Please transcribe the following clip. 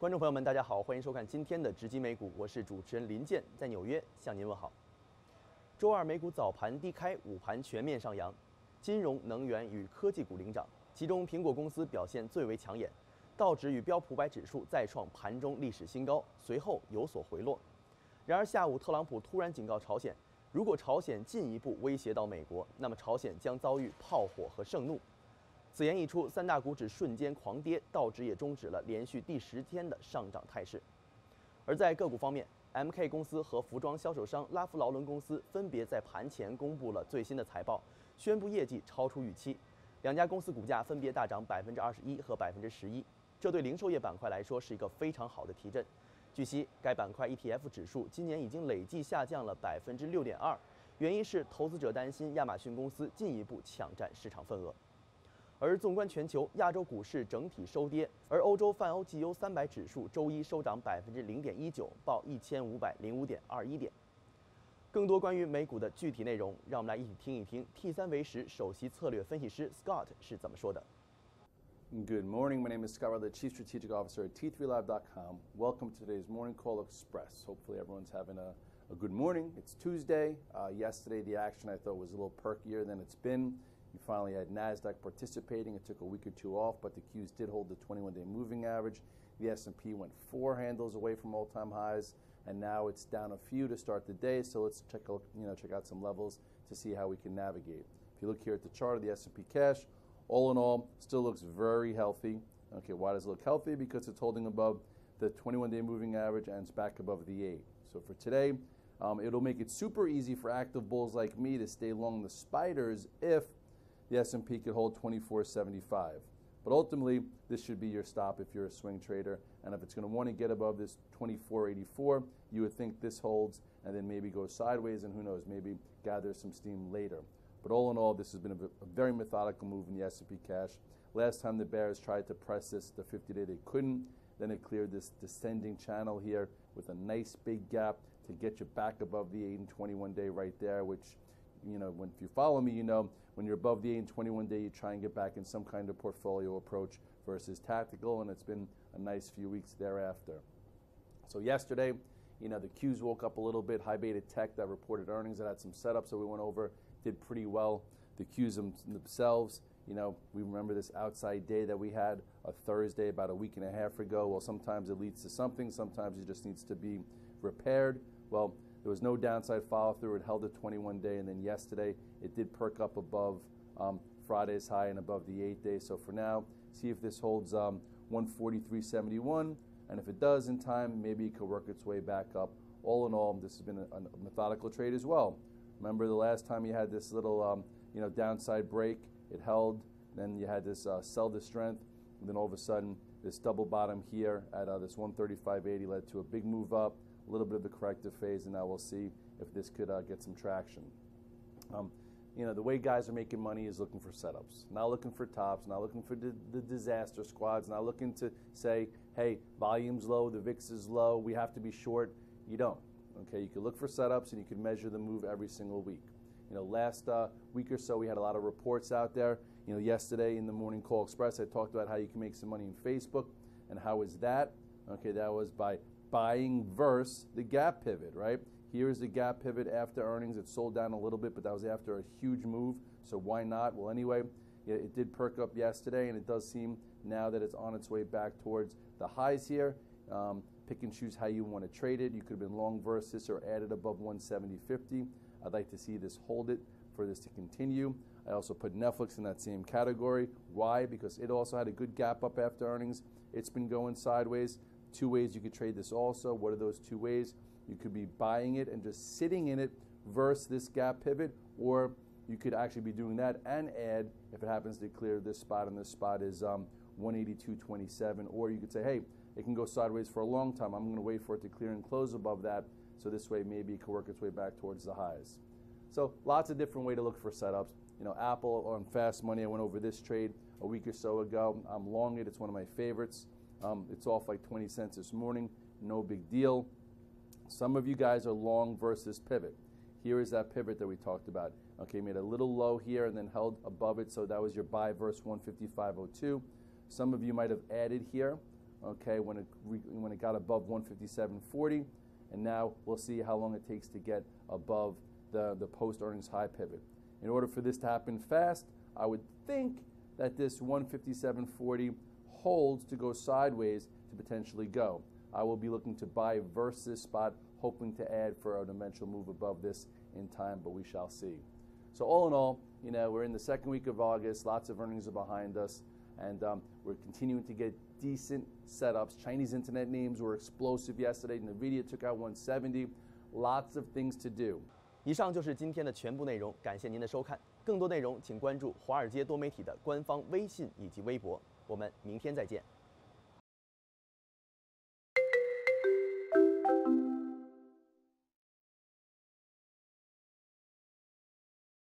观众朋友们，大家好，欢迎收看今天的直击美股，我是主持人林健，在纽约向您问好。周二美股早盘低开，午盘全面上扬，金融、能源与科技股领涨，其中苹果公司表现最为抢眼，道指与标普500指数再创盘中历史新高，随后有所回落。然而下午特朗普突然警告朝鲜，如果朝鲜进一步威胁到美国，那么朝鲜将遭遇炮火和盛怒。此言一出，三大股指瞬间狂跌，道指也终止了连续第10天的上涨态势。而在个股方面，MK 公司和服装销售商拉夫劳伦公司分别在盘前公布了最新的财报，宣布业绩超出预期。两家公司股价分别大涨21%和11%，这对零售业板块来说是一个非常好的提振。据悉，该板块 ETF 指数今年已经累计下降了6.2%，原因是投资者担心亚马逊公司进一步抢占市场份额。而纵观全球，亚洲股市整体收跌，而欧洲泛欧绩优300指数周一收涨0.19%，报1505.21点。更多关于美股的具体内容，让我们来一起听一听 T3维时首席策略分析师 Scott 是怎么说的。Good morning. My name is Scott Rutledge, Chief Strategic Officer at T3Live.com. Welcome to today's Morning Call Express. Hopefully everyone's having a good morning. It's Tuesday. Yesterday the action I thought was a little perkier than it's been. You finally had NASDAQ participating. It took a week or two off, but the Qs did hold the 21-day moving average. The S&P went 4 handles away from all-time highs, and now it's down a few to start the day. So let's check out some levels to see how we can navigate. If you look here at the chart of the S&P cash, all in all, still looks very healthy. Okay, why does it look healthy? Because it's holding above the 21-day moving average and it's back above the 8. So for today, it'll make it super easy for active bulls like me to stay long the spiders if the S&P could hold 2475. But ultimately, this should be your stop if you're a swing trader. And if it's going to want to get above this 2484, you would think this holds and then maybe go sideways and who knows, maybe gather some steam later. But all in all, this has been a very methodical move in the S&P cash. Last time the bears tried to press this, the 50-day, they couldn't. Then it cleared this descending channel here with a nice big gap to get you back above the 8 and 21-day right there, which, you know, if you follow me, you know, when you're above the 8 and 21-day, you try and get back in some kind of portfolio approach versus tactical, and it's been a nice few weeks thereafter. So yesterday, you know, the Qs woke up a little bit. High beta tech that reported earnings that had some setups that we went over did pretty well. The Qs themselves, you know, we remember this outside day that we had a Thursday about a week and a half ago. Well, sometimes it leads to something. Sometimes it just needs to be repaired. Well, there was no downside follow-through. It held a 21-day, and then yesterday it did perk up above Friday's high and above the 8-day. So for now, see if this holds 143.71, and if it does in time, maybe it could work its way back up. All in all, this has been a methodical trade as well. Remember the last time you had this little downside break, it held, then you had this sell the strength, and then all of a sudden this double bottom here at this 135.80 led to a big move up, a little bit of the corrective phase, and now we'll see if this could get some traction. You know, the way guys are making money is looking for setups, not looking for tops, not looking for the disaster squads, not looking to say, hey, volume's low, the VIX is low, we have to be short. You don't. Okay, you can look for setups and you can measure the move every single week. You know, last week or so we had a lot of reports out there. You know, yesterday in the Morning Call Express I talked about how you can make some money in Facebook, and how is that? Okay, that was by buying versus the gap pivot, right? Here is the gap pivot after earnings. It sold down a little bit, but that was after a huge move, so why not? Well, anyway, it did perk up yesterday, and it does seem now that it's on its way back towards the highs here. Pick and choose how you want to trade it. You could have been long versus or added above 170.50. I'd like to see this hold it for this to continue. I also put Netflix in that same category. Why? Because it also had a good gap up after earnings. It's been going sideways. 2 ways you could trade this also. What are those 2 ways? You could be buying it and just sitting in it versus this gap pivot, or you could actually be doing that and add if it happens to clear this spot, and this spot is 182.27, or you could say, hey, it can go sideways for a long time. I'm going to wait for it to clear and close above that, so this way maybe it can work its way back towards the highs. So lots of different way to look for setups. You know, Apple on fast money, I went over this trade a week or so ago. I'm long it. It's one of my favorites. It's off like 20 cents this morning. No big deal. Some of you guys are long versus pivot. Here is that pivot that we talked about. Okay, made a little low here and then held above it, so that was your buy versus 155.02. Some of you might have added here. okay, when it got above 157.40, and now we'll see how long it takes to get above the post-earnings high pivot. In order for this to happen fast, I would think that this 157.40 holds to go sideways to potentially go. I will be looking to buy versus this spot, hoping to add for an eventual move above this in time, but we shall see. So all in all, we're in the second week of August. Lots of earnings are behind us, and we're continuing to get decent setups. Chinese internet names were explosive yesterday. NVIDIA took out 170. Lots of things to do. 以上就是今天的全部内容，感谢您的收看。更多内容请关注华尔街多媒体的官方微信以及微博。我们明天再见。